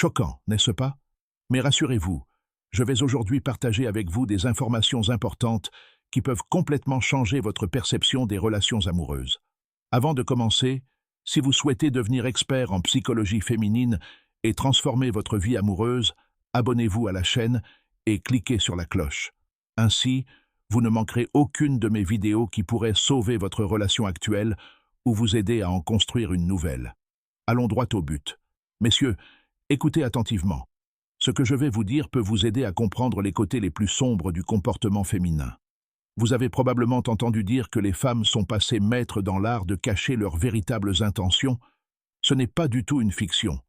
Choquant, n'est-ce pas? Mais rassurez-vous, je vais aujourd'hui partager avec vous des informations importantes qui peuvent complètement changer votre perception des relations amoureuses. Avant de commencer, si vous souhaitez devenir expert en psychologie féminine et transformer votre vie amoureuse, abonnez-vous à la chaîne et cliquez sur la cloche. Ainsi, vous ne manquerez aucune de mes vidéos qui pourraient sauver votre relation actuelle ou vous aider à en construire une nouvelle. Allons droit au but. Messieurs, écoutez attentivement. Ce que je vais vous dire peut vous aider à comprendre les côtés les plus sombres du comportement féminin. Vous avez probablement entendu dire que les femmes sont passées maîtres dans l'art de cacher leurs véritables intentions. Ce n'est pas du tout une fiction.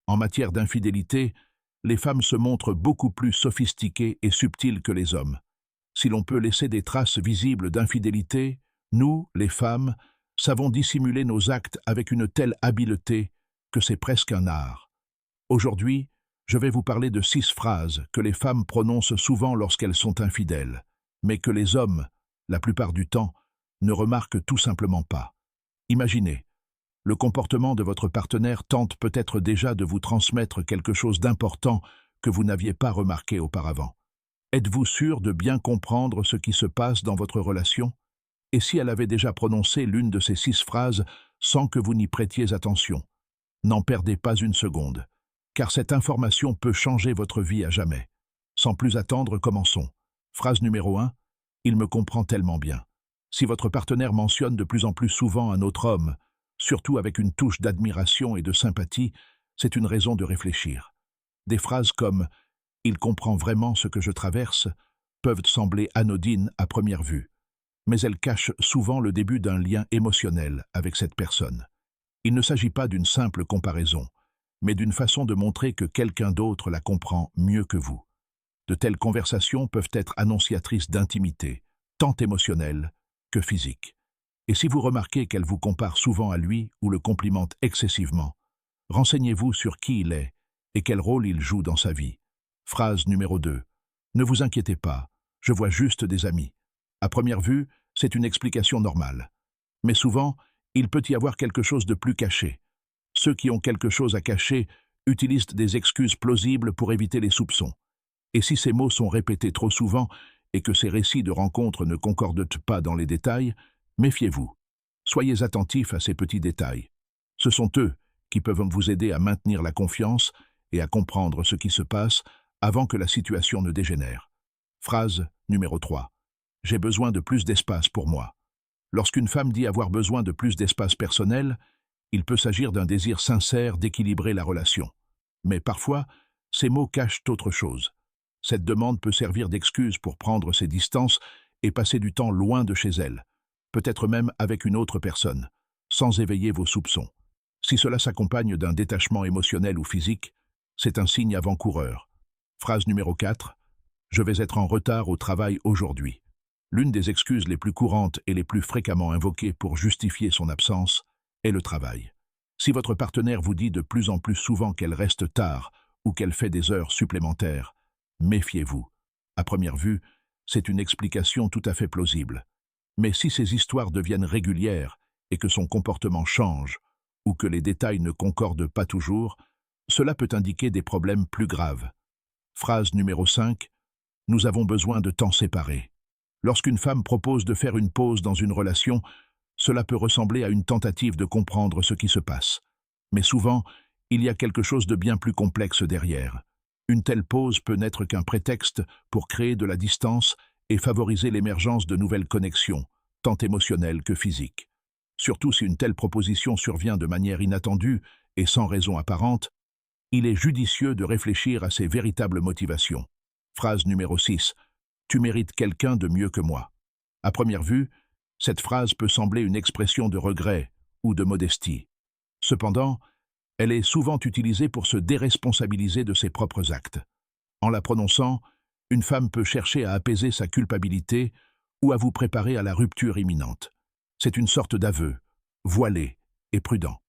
En matière d'infidélité, les femmes se montrent beaucoup plus sophistiquées et subtiles que les hommes. Si l'on peut laisser des traces visibles d'infidélité, nous, les femmes, savons dissimuler nos actes avec une telle habileté que c'est presque un art. Aujourd'hui, je vais vous parler de 6 phrases que les femmes prononcent souvent lorsqu'elles sont infidèles, mais que les hommes, la plupart du temps, ne remarquent tout simplement pas. Imaginez, le comportement de votre partenaire tente peut-être déjà de vous transmettre quelque chose d'important que vous n'aviez pas remarqué auparavant. Êtes-vous sûr de bien comprendre ce qui se passe dans votre relation? Et si elle avait déjà prononcé l'une de ces 6 phrases sans que vous n'y prêtiez attention? N'en perdez pas une seconde, car cette information peut changer votre vie à jamais. Sans plus attendre, commençons. Phrase numéro 1. Il me comprend tellement bien. Si votre partenaire mentionne de plus en plus souvent un autre homme, surtout avec une touche d'admiration et de sympathie, c'est une raison de réfléchir. Des phrases comme « il comprend vraiment ce que je traverse » peuvent sembler anodines à première vue, mais elles cachent souvent le début d'un lien émotionnel avec cette personne. Il ne s'agit pas d'une simple comparaison, mais d'une façon de montrer que quelqu'un d'autre la comprend mieux que vous. De telles conversations peuvent être annonciatrices d'intimité, tant émotionnelle que physique. Et si vous remarquez qu'elle vous compare souvent à lui ou le complimente excessivement, renseignez-vous sur qui il est et quel rôle il joue dans sa vie. Phrase numéro 2. Ne vous inquiétez pas, je vois juste des amis. À première vue, c'est une explication normale. Mais souvent, il peut y avoir quelque chose de plus caché. Ceux qui ont quelque chose à cacher utilisent des excuses plausibles pour éviter les soupçons. Et si ces mots sont répétés trop souvent et que ces récits de rencontres ne concordent pas dans les détails, méfiez-vous. Soyez attentifs à ces petits détails. Ce sont eux qui peuvent vous aider à maintenir la confiance et à comprendre ce qui se passe avant que la situation ne dégénère. Phrase numéro 3. J'ai besoin de plus d'espace pour moi. Lorsqu'une femme dit avoir besoin de plus d'espace personnel, il peut s'agir d'un désir sincère d'équilibrer la relation. Mais parfois, ces mots cachent autre chose. Cette demande peut servir d'excuse pour prendre ses distances et passer du temps loin de chez elle, peut-être même avec une autre personne, sans éveiller vos soupçons. Si cela s'accompagne d'un détachement émotionnel ou physique, c'est un signe avant-coureur. Phrase numéro 4. Je vais être en retard au travail aujourd'hui. L'une des excuses les plus courantes et les plus fréquemment invoquées pour justifier son absence est le travail. Si votre partenaire vous dit de plus en plus souvent qu'elle reste tard ou qu'elle fait des heures supplémentaires, méfiez-vous. À première vue, c'est une explication tout à fait plausible. Mais si ces histoires deviennent régulières et que son comportement change, ou que les détails ne concordent pas toujours, cela peut indiquer des problèmes plus graves. Phrase numéro 5. Nous avons besoin de temps séparés. Lorsqu'une femme propose de faire une pause dans une relation, cela peut ressembler à une tentative de comprendre ce qui se passe. Mais souvent, il y a quelque chose de bien plus complexe derrière. Une telle pause peut n'être qu'un prétexte pour créer de la distance et favoriser l'émergence de nouvelles connexions, tant émotionnelles que physiques. Surtout si une telle proposition survient de manière inattendue et sans raison apparente, il est judicieux de réfléchir à ses véritables motivations. Phrase numéro 6. Tu mérites quelqu'un de mieux que moi. À première vue, cette phrase peut sembler une expression de regret ou de modestie. Cependant, elle est souvent utilisée pour se déresponsabiliser de ses propres actes. En la prononçant, une femme peut chercher à apaiser sa culpabilité ou à vous préparer à la rupture imminente. C'est une sorte d'aveu, voilé et prudent.